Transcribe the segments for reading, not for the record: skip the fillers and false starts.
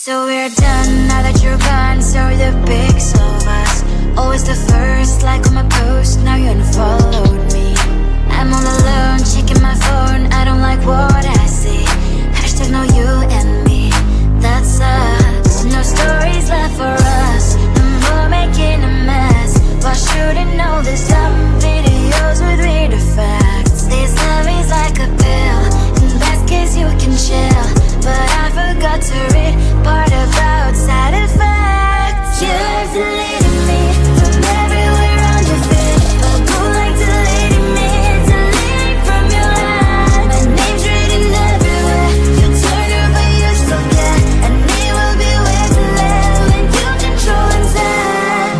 So we're done now that you're gone. So we're the pics of us, always the first like on my post. Now you unfollowed me. I'm all alone checking my phone. I don't like what I see. Hashtag no you and me. That sucks. No stories left for us. No more making a mess. Why shouldn't know this dumb videos with weird effects? This love is like a pill. In best case you can chill, but I forgot to read part about side effects. You've deleted me from everywhere on your feed, but go like deleting me, deleting from your life. My name's written everywhere. You turn her but you still care, and it will be way too late when you control inside.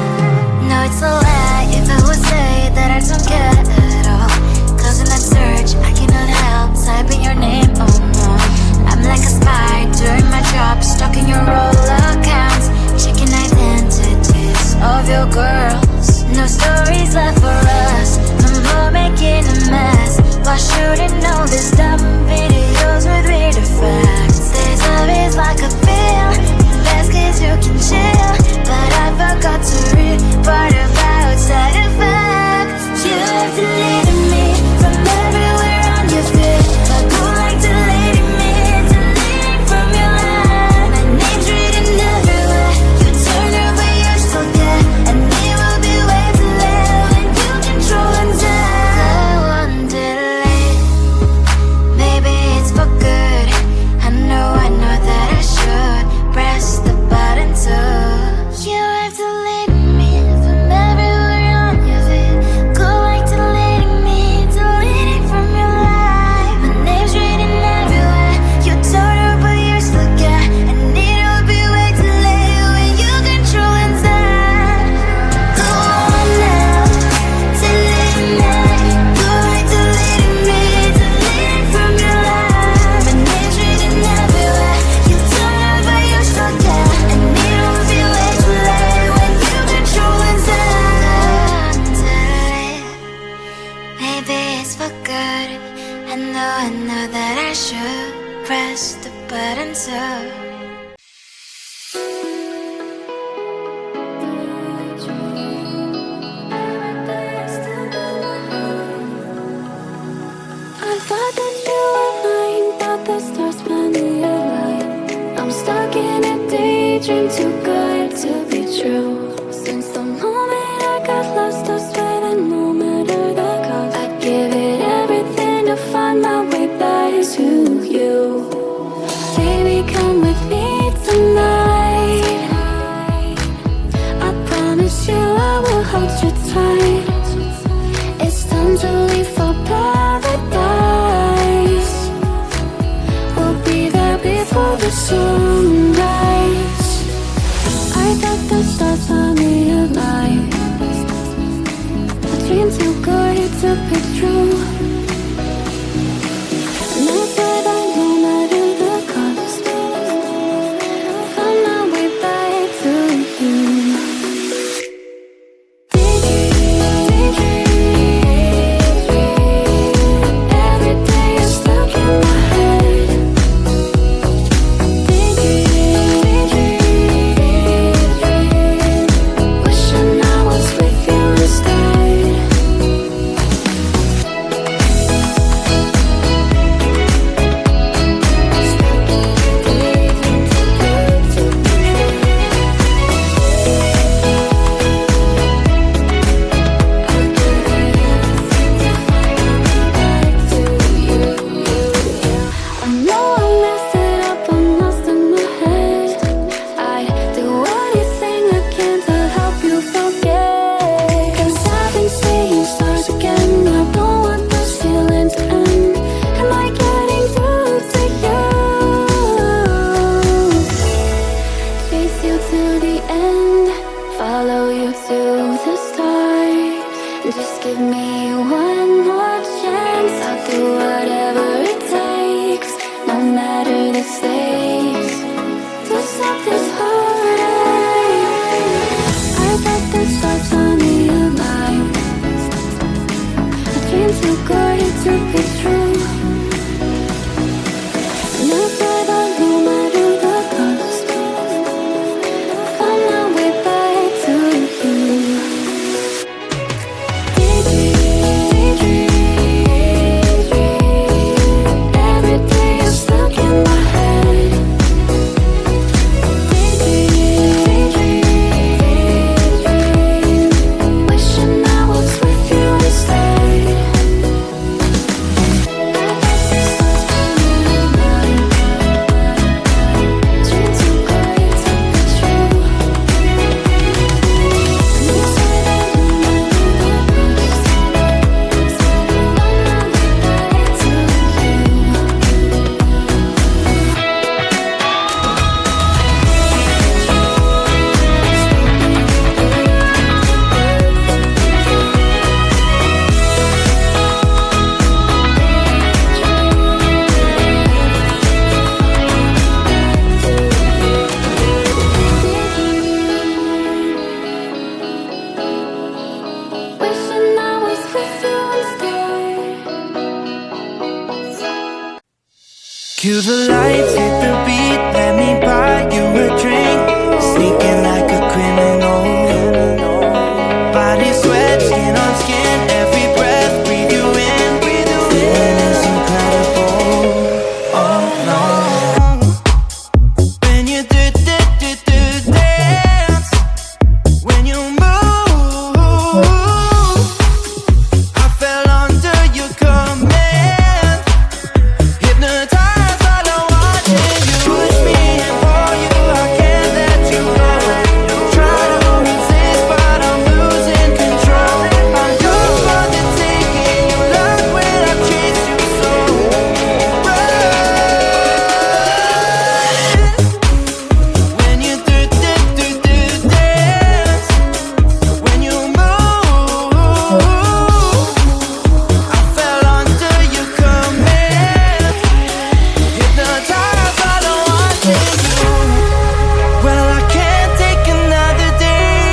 No, it's a lie if I would say that I don't care at all. Closing that search, I cannot help typing your name, oh no. I'm like a spy doing my job, stalking your roll accounts, checking identities of your girls. No stories left for us, no more making a mess. Why shouldn't know this dumb videos with weird effects? This love is like a pill. In best case you can chill, but I forgot to read part about side effects. You've deleted me from everywhere on your feed, but go like deleting me, deleting from your life. My name's written everywhere. You turn her but you still care, and it will be way too late when you control inside. I won't delete. Maybe it's for good. I know that I should press the button too. You have deleted me from everywhere on your feed. Go like deleting me, deleting from your life. My name's written everywhere. You told her but you still care, and it'll be way too late when you control inside. Go on now, delete me. Go like deleting me, deleting from your life. My name's written everywhere. You told her but you still care, and it'll be way too late when you control inside. Delete. Maybe it's for good. I know that I should press the button too. I thought that you were mine, thought the stars finally aligned. I'm stuck in a daydream, too good to be true. Since the moment I got lost, I swear that no matter the cost, I'd give it everything to find my way back to you. Baby, come with me tonight. I promise you I will hold you tight. It's time to leave for paradise. We'll be there before the sunrise. I thought the stars finally aligned. A dream too good to be true. Now that I know matter the cost, find my way back to you. Every day you're stuck in my head. Wishing I Cue the lights, hit the beat, let me buy you a drink. Sneaking like a criminal. Body sweat, skin on skin, every breath, breathe you in. Feeling is incredible. Oh no. When you do dance, when you move, I fell under your command. Hypnotized while I'm watching you. Push me and pull you, I can't let you go. Try to resist, but I'm losing control. I'm yours for the taking. You love when I chase you so. When you do dance, when you move, I fell under your command. Hypnotized while I'm watching you. Well, I can't take another day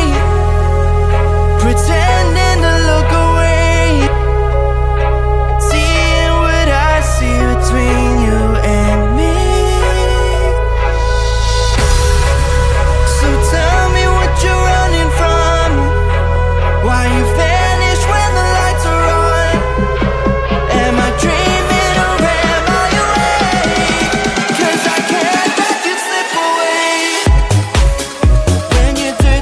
pretending to look away, seeing what I see between you and me. So tell me what you're running from, why you vanish when the lights are on. Am I dreaming or am I awake? 'Cause I can't let you slip away. When you do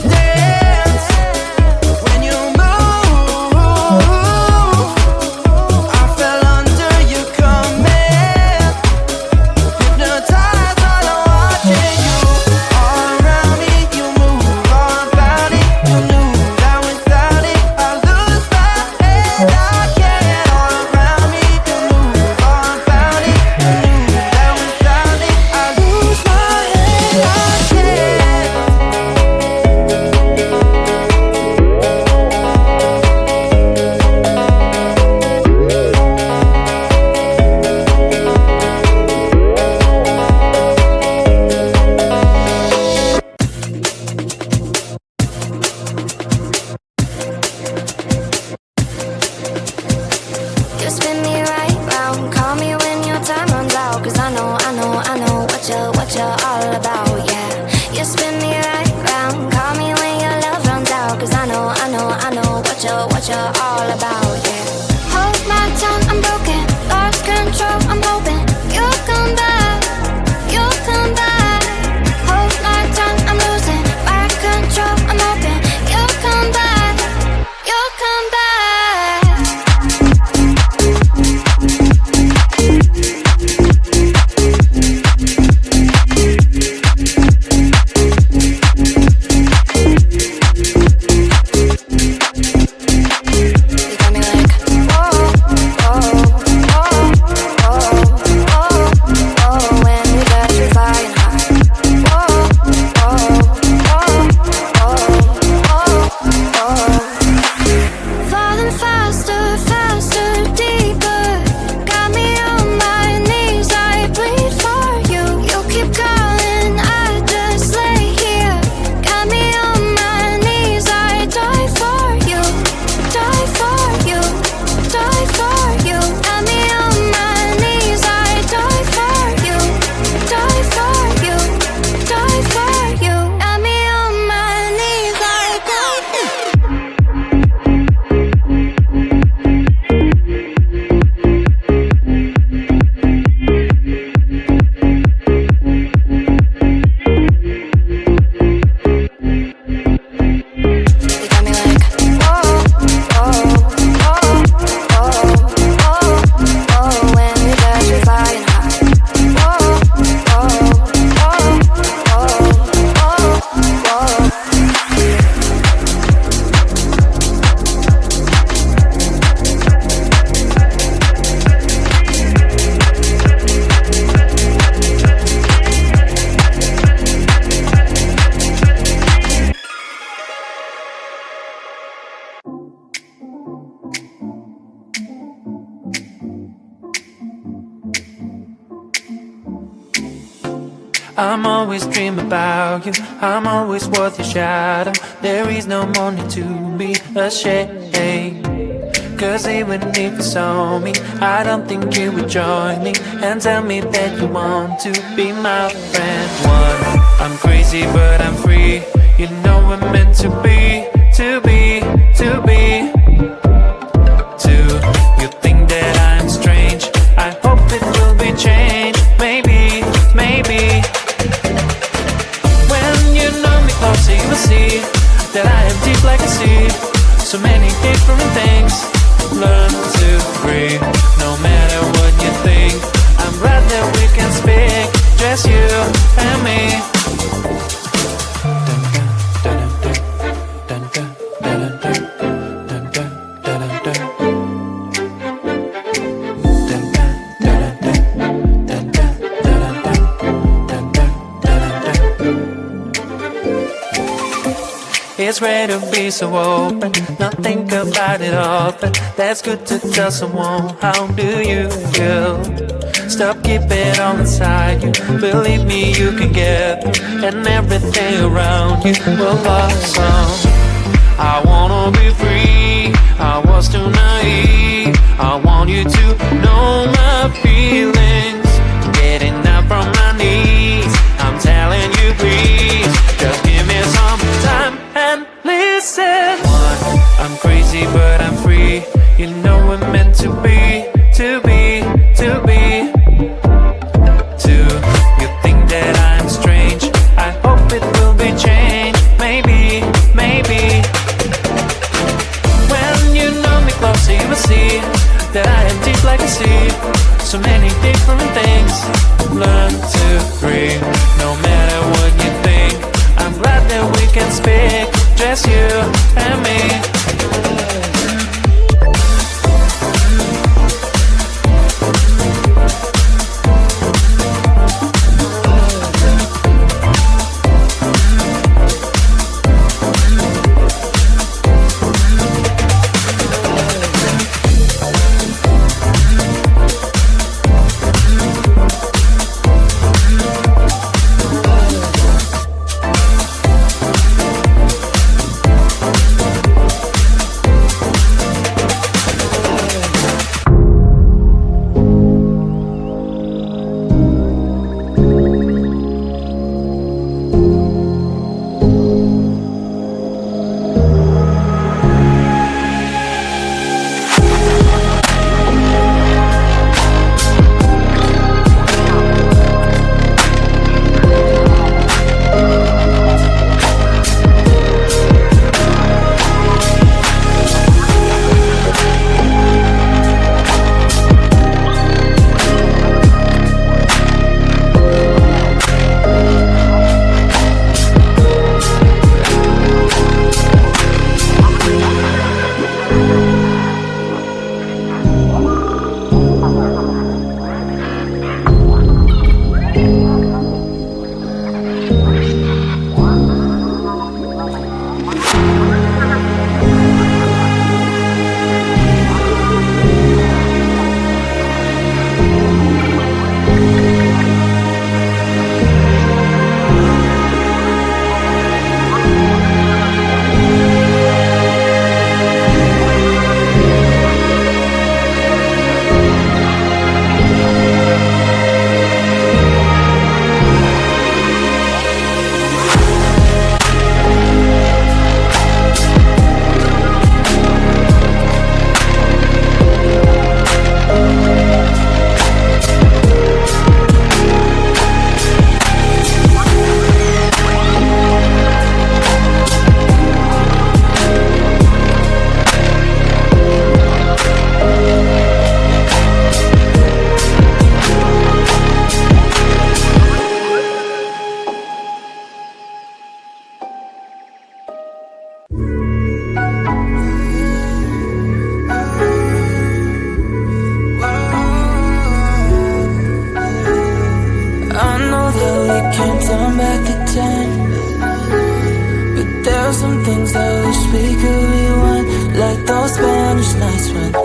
dance, when you move, I fell under your command. Hypnotized while I'm watching you. All around me, you move, all about it. You knew that without it, I lose my head. I can't. All around me, you move, all about it. You knew that without it, I lose my head. I can't. You spin me right round, call me when your time runs out. 'Cause I know what you're all about, yeah. You spin me right round, call me when your love runs out. 'Cause I know what you're all about, yeah. Hold my tongue, I'm broken, lost control, I'm hoping you'll come back, you'll come back. Hold my tongue, I'm losing my control, I'm hoping you'll come back, you'll come back. You got me like, whoa, whoa, whoa, whoa, whoa, whoa, when we touch, we're flying high. Whoa, whoa, whoa, whoa, whoa, whoa. Falling faster, faster, deeper. Got me on my knees, I bleed for you. You keep calling, I just lay here. Got me on my knees, I die for you, die for you, die for you. Got me on my knees, I die for you, die for you, die for you. Got me on my knees, I die for you. You got me like, whoa, whoa, whoa, whoa, whoa, whoa, when we touch, we're flying high. Whoa, whoa, whoa, whoa, whoa, whoa. I'm always dreaming about you. I'm always worth your shadow. There is no more need to be ashamed. Cause even if you saw me, I don't think you would join me and tell me that you want to be my friend. One, I'm crazy but I'm free. You know we're meant to be, to be, to be. Two, you think that I'm strange. I hope it will be changed. Maybe, maybe. When you know me closer, you will see that I am deep like a sea. So many different things. Learn to breathe. No matter what you think, I'm glad that we can speak. Just you and me. It's rare to be so open, not think about it often. That's good to tell someone. How do you feel? Stop keeping it all inside you. Believe me, you can get through, and everything around you will blossom. I wanna be free. I was too naive. I want you to know my feelings. Getting up from my knees. I'm telling you, please, just give me some time and listen. One, I'm crazy but I'm free. You know we're meant to be, to be, to be. Two, you think that I'm strange. I hope it will be changed. Maybe, maybe. When you know me closer, you will see that I am deep like a sea. So many different things. Learn to breathe. No matter what you think, I'm glad that we can speak. Just you and me.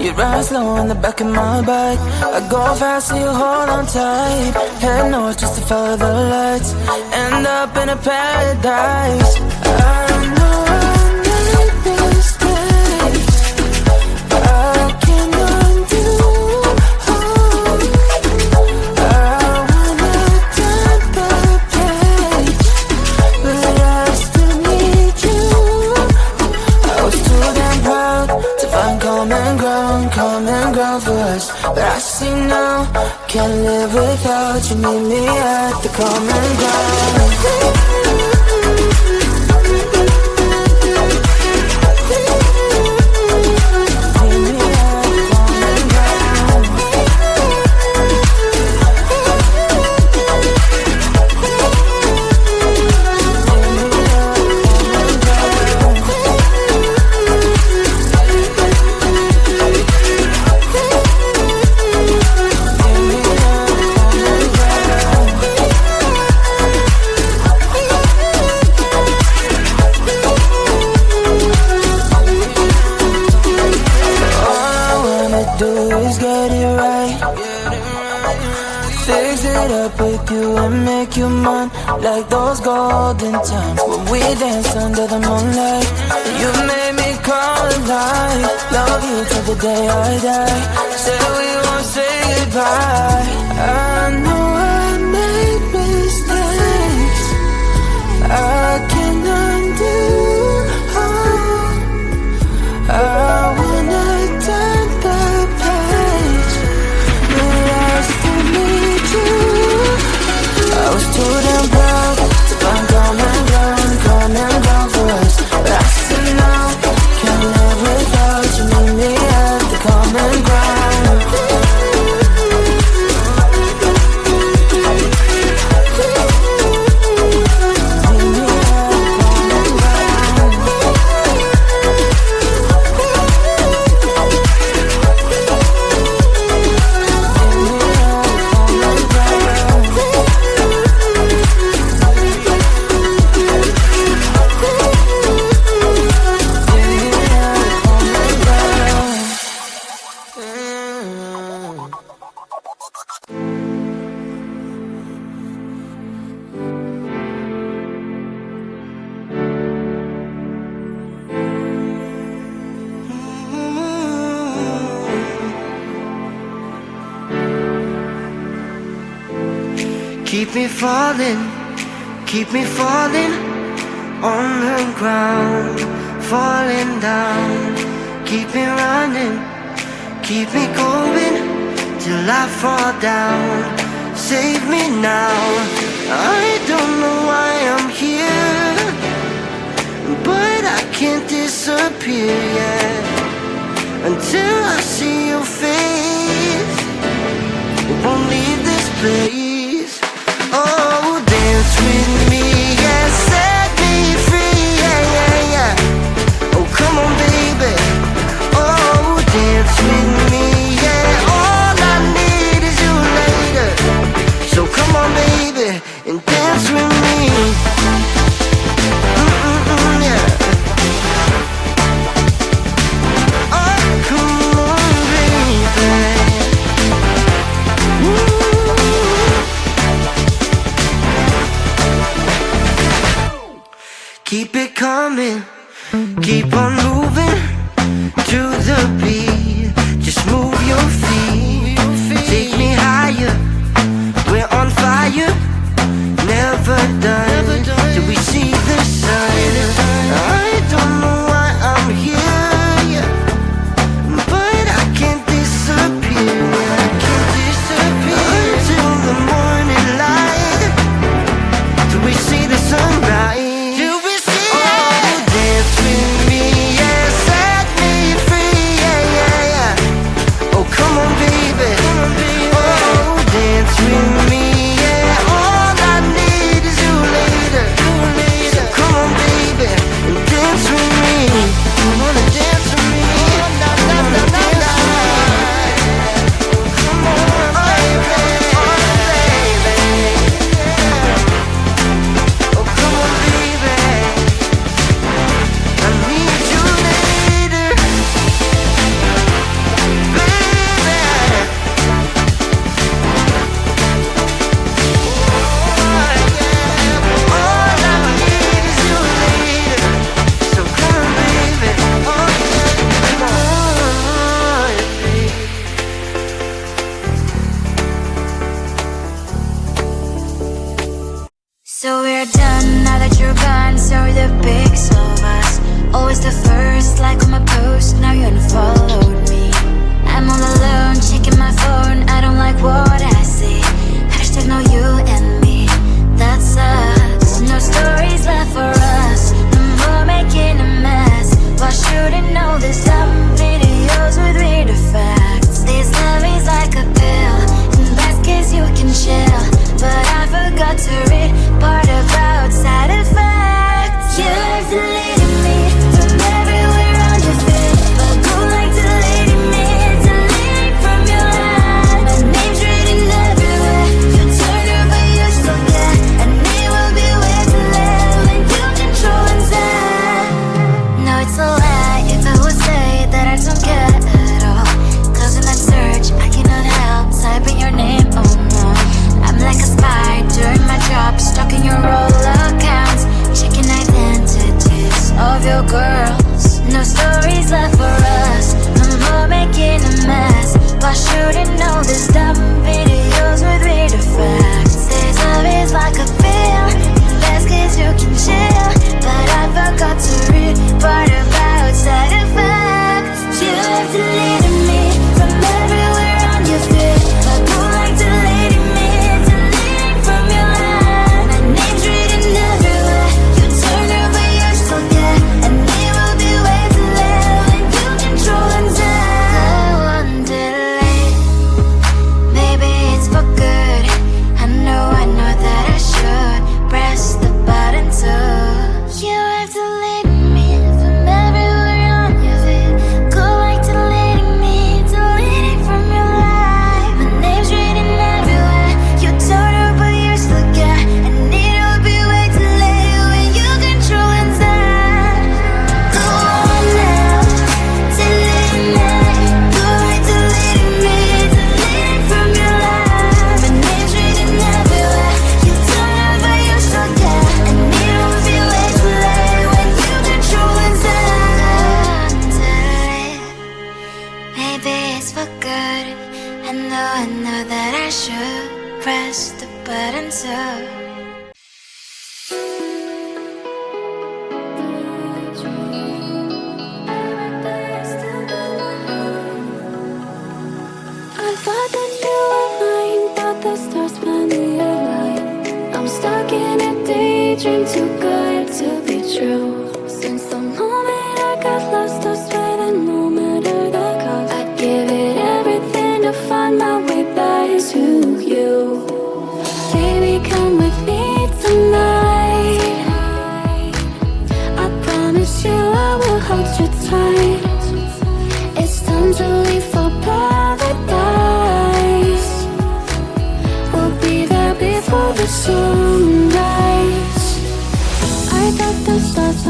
You ride slow in the back of my bike. I go fast so you hold on tight. Head north just to follow the lights. End up in a paradise. I know I made mistakes. I can't live without you. Meet me at the common ground. Make you mine like those golden times when we danced under the moonlight. You made me come alive. Love you till the day I die. Said we won't say goodbye. I know I made mistakes I can undo. I wanna turn the page, but I still need you. I was too damn proud to find common ground for us. But I said no, can't live without you. Meet me at the common ground. Keep me falling on the ground, falling down. Keep me running, keep me going till I fall down. Save me now, I don't know why I'm here, but I can't disappear yet until I see your face. Won't leave this place. Oh, dance with me, yeah, set me free, yeah, yeah, yeah. Oh, come on, baby. Oh, dance with me, yeah. All I need is you later. So come on, baby, and dance with me. Yeah. Oh, come on, baby. Keep it coming, keep on moving to the beat. Just move your feet, take me higher. We're on fire, never done till we see the sun. I don't know why I'm here, but I can't disappear. I can't disappear until the morning light, till we see the sunrise. So we're done now that you're gone. So the pics of us, always the first like on my post. Now you unfollowed me. I'm all alone checking my phone. I don't like what I checking your roll accounts, checking identities of your girls. No stories left for us, no more making a mess. Why shouldn't know this dumb videos with reader facts? This love is like a pill, best case you can chill, but I forgot to read part about side effects. You have deleted me from everywhere on your feed. I don't like deleting me, deleting from your hand. My name's written everywhere. You turn her but you're still there, and it will be way too late when you control and go on delete. Maybe it's for good. I know that I should press the button too. You have deleted me from everywhere on your feed. Go like deleting me, deleting from your life. My name's written everywhere. You told her but you're still there, and it'll be way too late when you control inside. Go on now, delete me. Go like deleting me, deleting from your life. My name's written everywhere. You told her but you're still there, and it'll be way too late when you control inside. Maybe it's for good. I know that I should press the button too. I thought that you were mine, thought the stars finally aligned. I'm stuck in a daydream, too good to be true. Since the moment I got lost, I swear that no matter the cost, I'd give it everything to find my way back to you. Baby, come with me tonight. I promise you I will hold you tight. It's time to leave for paradise. We'll be there before the sunrise. I thought the stars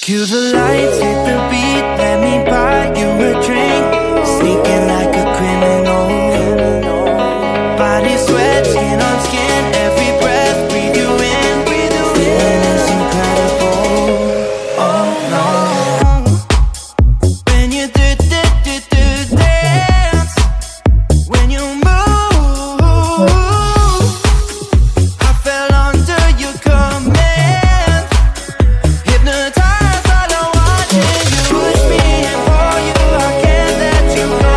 Cue the lights, hit the beat, let me buy you a drink. Sneaking like a criminal. Body sweat, skin on skin, every breath, breathe you in. Feeling is incredible. Oh no. When you dance, when you move, I fell under your command. Hypnotized by the watching you push me and pull you. I can't let you go.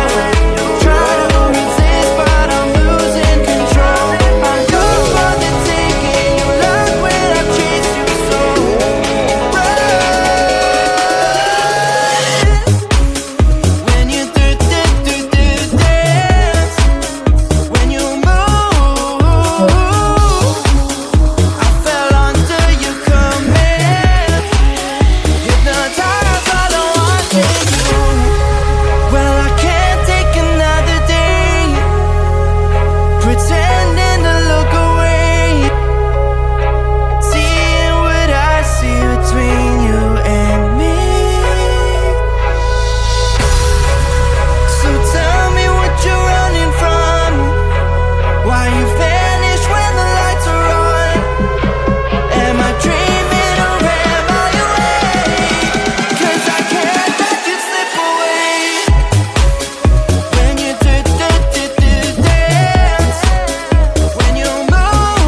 Try to resist, but I'm losing control. I'm yours for the taking. You love when I chase you so. When you dance, when you move, I fell under your command. Hypnotized by the watching you. Well, I can't take another day pretending to look away, seeing what I see between you and me. So tell me what you're running from, why you vanish when the lights are on. Am I dreaming or am I awake? 'Cause I can't let you slip away. When you dance, when you move,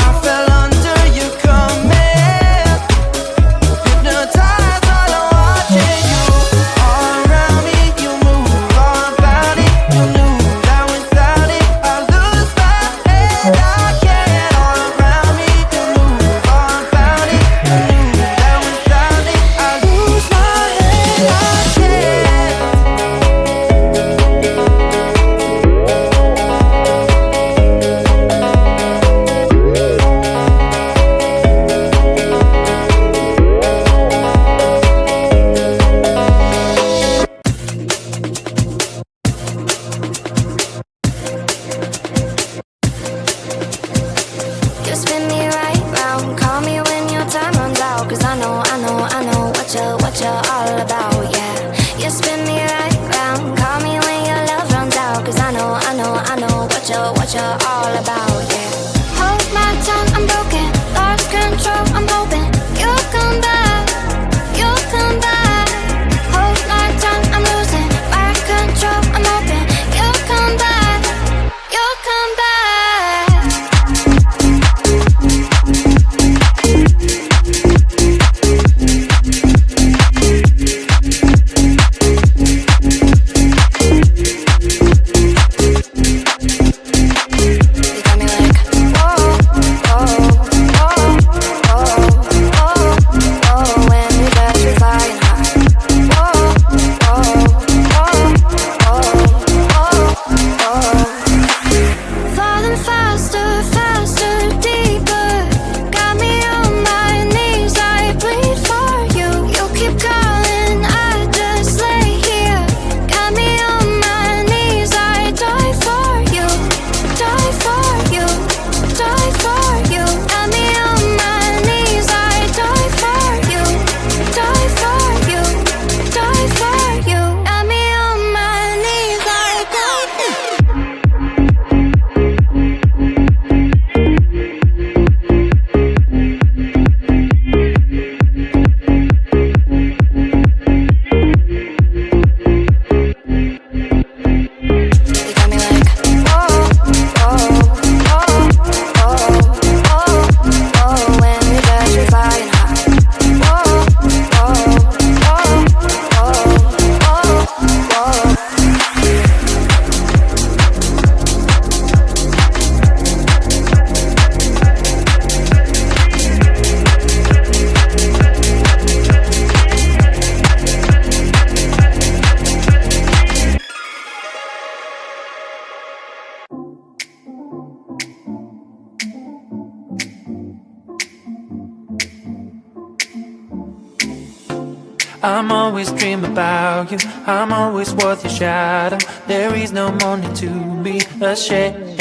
I fell under your command. Hypnotized by the watching you. All around me, you move, all about it. You knew that without it, I lose my head. I can't. All around me, you move, all about it. You knew that without it, I lose my head. I can't. You spin me right round, call me when your time runs out. 'Cause I know what you're all about, yeah. You spin me right round, call me when your love runs out. 'Cause I know what you're all about, yeah. Hold my tongue, I'm broken, lost control, I'm hoping you'll come back, you'll come back. Hold my tongue, I'm losing my control, I'm hoping you'll come back, you'll come back. You got me like, whoa, whoa, whoa, whoa, whoa, whoa. When you touch me flying high. Whoa, whoa, whoa, whoa, whoa, whoa. Falling faster, faster, deeper. Got me on my knees, I bleed for you. You keep calling, I just lay here. Got me on my knees, I die for you, die for you, die for you. Got me on my knees, I die for you, die for you, die for you. Got me on my knees, I die for you. You got me like, whoa, whoa, whoa, whoa, whoa, whoa. When you touch me flying high. Whoa, whoa, whoa, whoa, whoa, whoa. I'm always dreaming about you. I'm always worth your shadow. There is no more need to be ashamed.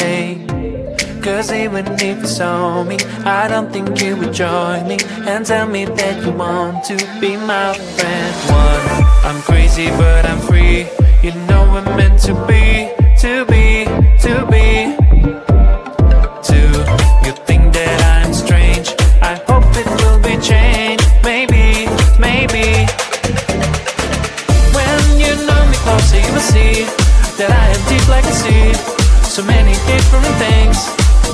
'Cause even if you saw me, I don't think you would join me and tell me that you want to be my friend. One, I'm crazy but I'm free. You know we're meant to be, to be, to be. Two, you think that I'm strange. I hope it will be changed. Maybe, maybe. When you know me closer, you will see that I am deep like a sea. So many different things.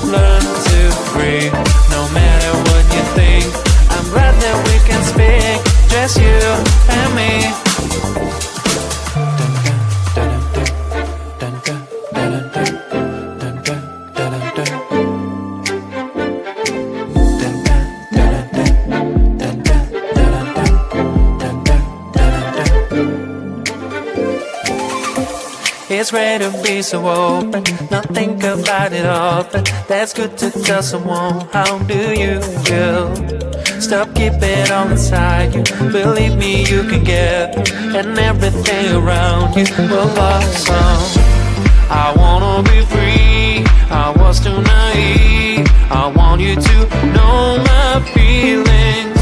Learn to breathe, no matter what you think. I'm glad that we can speak, just you and me. It's rare to be so open, not think about it often. That's good to tell someone, how do you feel? Stop keeping it all inside you. Believe me, you can get through, and everything around you will blossom. I wanna be free, I was too naive. I want you to know my feelings.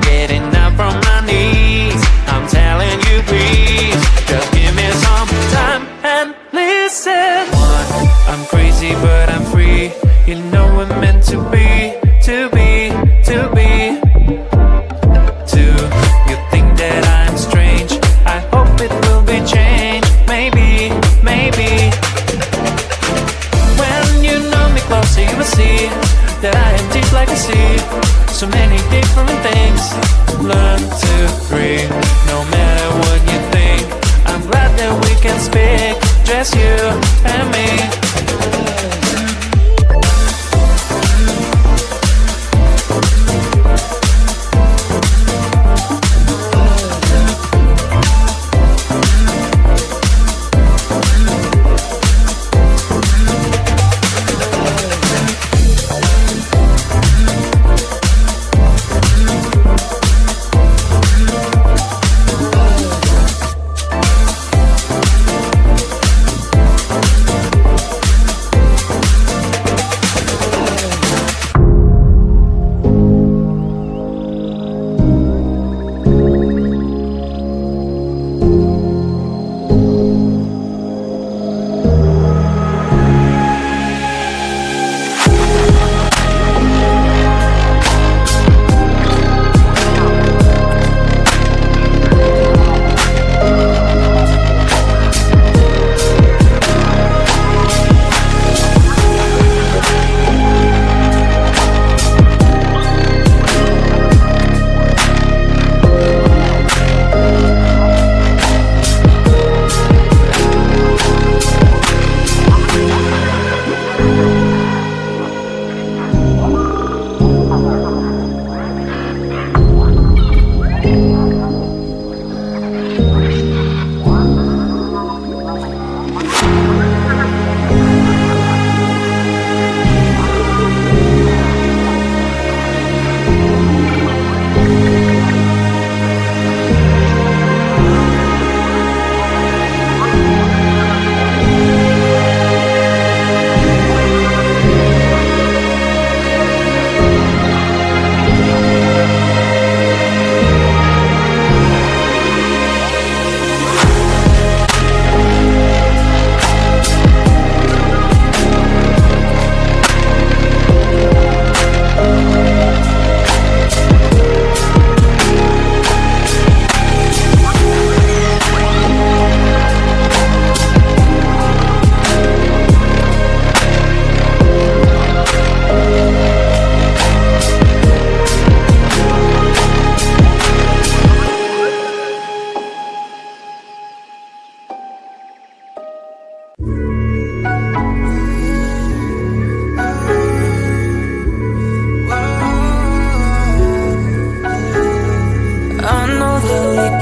Getting up from my knees, I'm telling you please, just give me some time and listen. One, I'm crazy but I'm free. You know we're meant to be, to be, to be. Two, you think that I'm strange. I hope it will be changed. Maybe, maybe. When you know me closer, you will see that I am deep like a sea. So many different things. Learn to breathe, no matter what you think. I'm glad that we can speak, just you and me.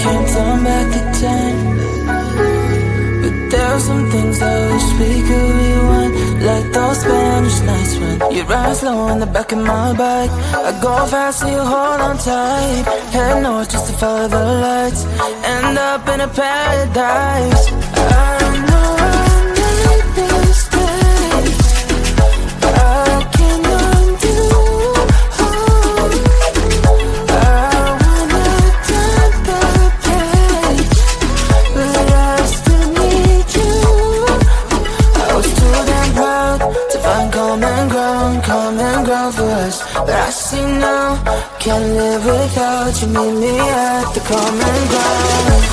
can't turn back the time, but there are some things I wish we could rewind, like those Spanish nights when you ride slow in the back of my bike. I go fast so you hold on tight, head north just to follow the lights, end up in a paradise. I know I made mistakes, I thought you'd meet me at the common ground.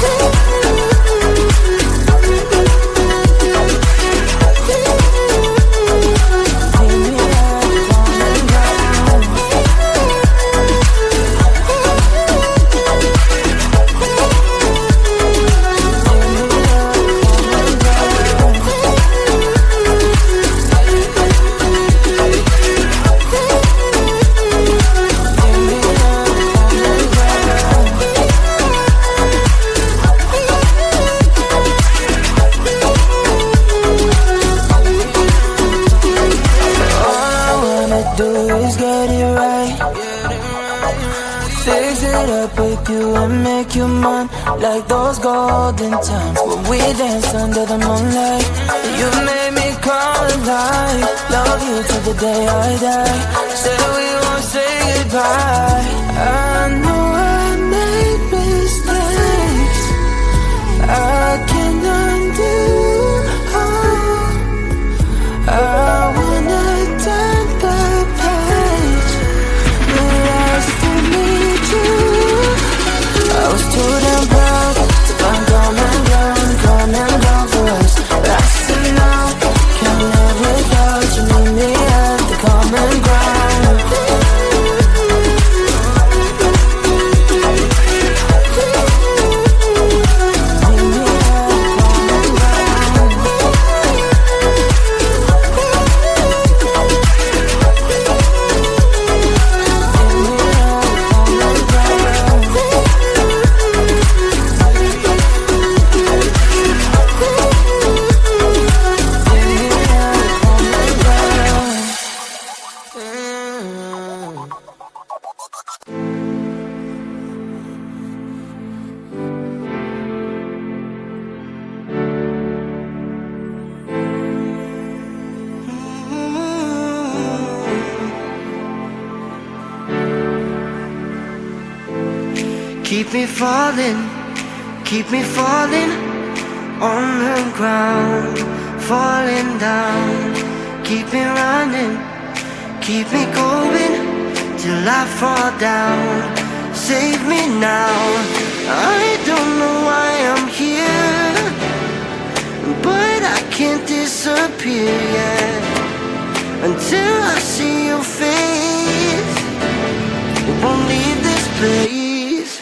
Like those golden times when we danced under the moonlight. You made me come alive. Love you till the day I die. Said we won't say goodbye. I know I made mistakes I can't undo. I wanna turn the page, but I still need you. I was too damn proud to find common ground for us. But I see now, can't live without you. Meet me at the common ground. Keep me falling on the ground, falling down. Keep me running, keep me going till I fall down. Save me now, I don't know why I'm here, but I can't disappear yet until I see your face. Won't leave this place.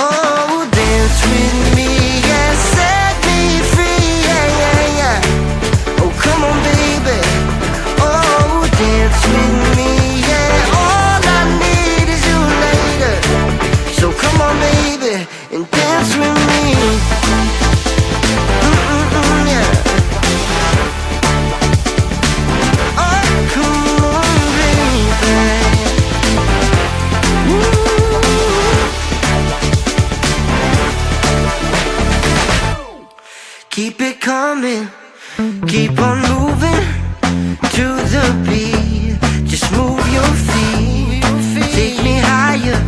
Oh, dance with me, yeah, set me free, yeah, yeah, yeah. Oh, come on, baby. Oh, dance with me, yeah. All I need is you later. So come on, baby, and dance with me. Yeah. Oh, come on, baby. Keep it coming, keep on moving to the beat. Just move your feet, take me higher.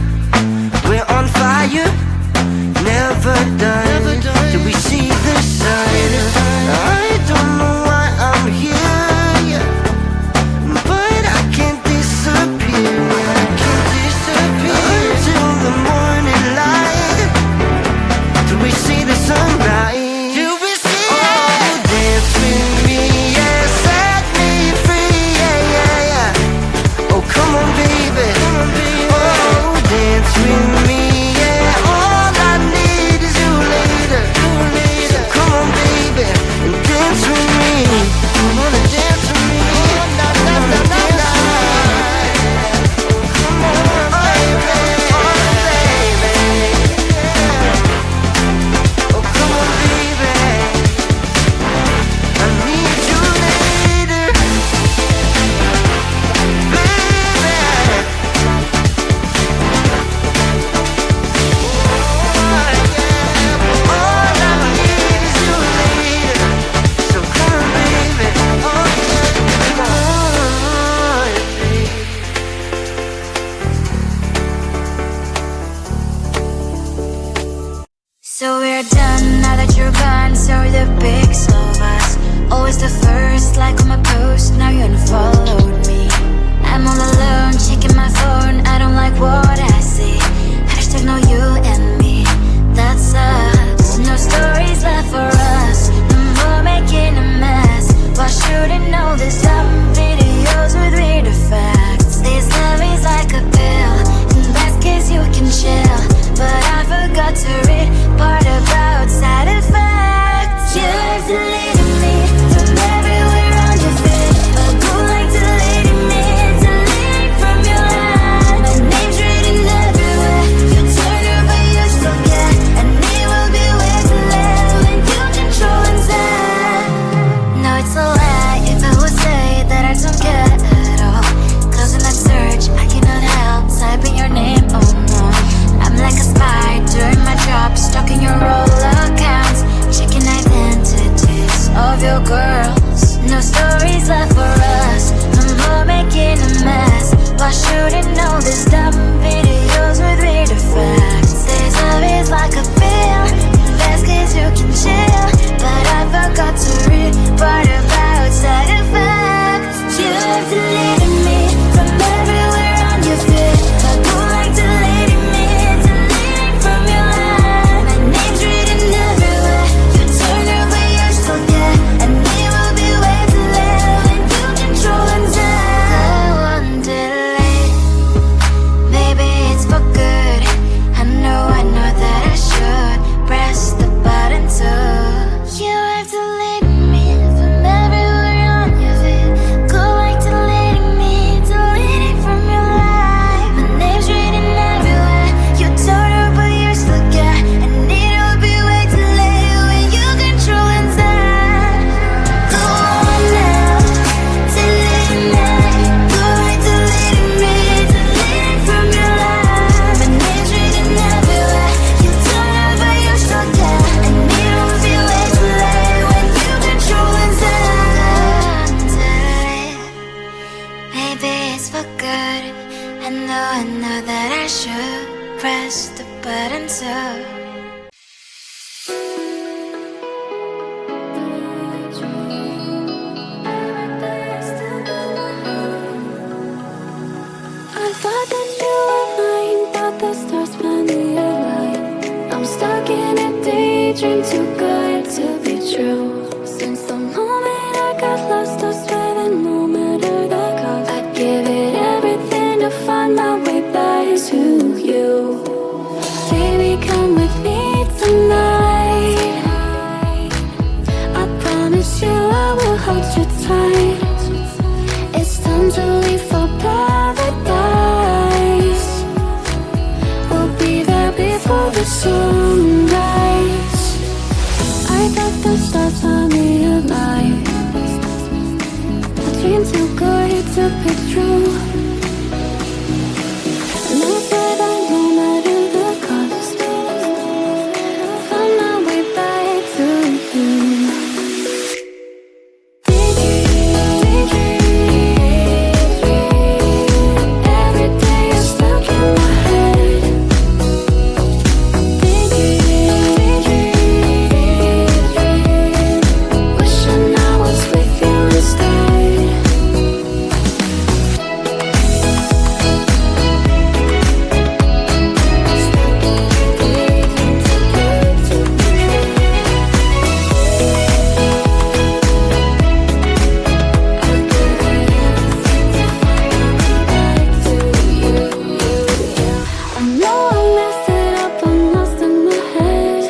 We're on fire, never done till we see the sun. I don't know why I'm here, but I can't disappear. I can't disappear until the morning light, till we see the sunrise. So we're done now that you're gone. So the pics of us, always the first like on my post. Now you unfollowed me. I'm all alone, checking my phone. I don't like what I see. Hashtag no daydream too good to be true. Since the moment I got lost, I swear that no matter the cost, I'd give it everything to find my way back to you. Baby, come with me tonight. I promise you I will hold you tight. It's time to leave for paradise. We'll be there before the sunrise. I thought the stars found me alive. A dream too good to be true. And I said I no matter the cost, find my way back to you. Every day you're stuck in my head. Wishing I was with you instead. I know I messed it up, I'm lost in my head.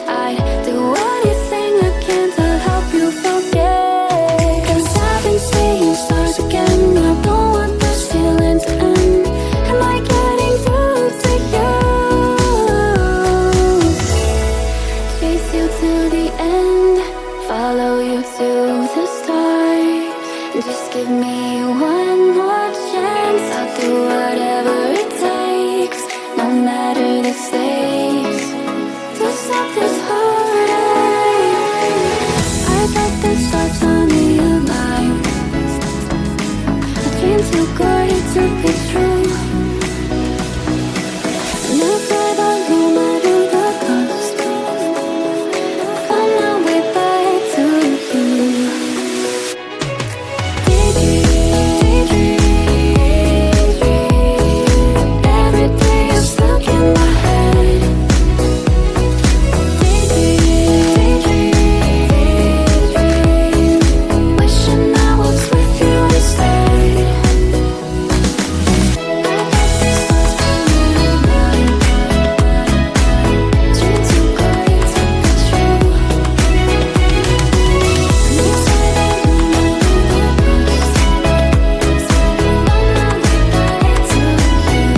I'd do anything I can to help you forget. 'Cause I've been seeing stars again. I don't want this feeling to end. Am I getting through to you? Chase you to the end, follow you to the start. Just give me one more chance. I'll do whatever it takes, no matter the stakes, to stop this heartache. I thought the stars found me alive. A dream too good to be true. And I said I no matter the cost, find my way back to you. Every day you're stuck in my head. Wishing I was with you instead. Dream too good to be true. And you said I no matter the cost, find my way back to you.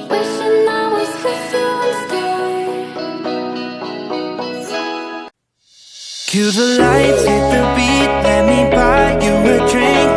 Wishing I was with you instead. Cue the lights, hit the beat, let me buy you a drink.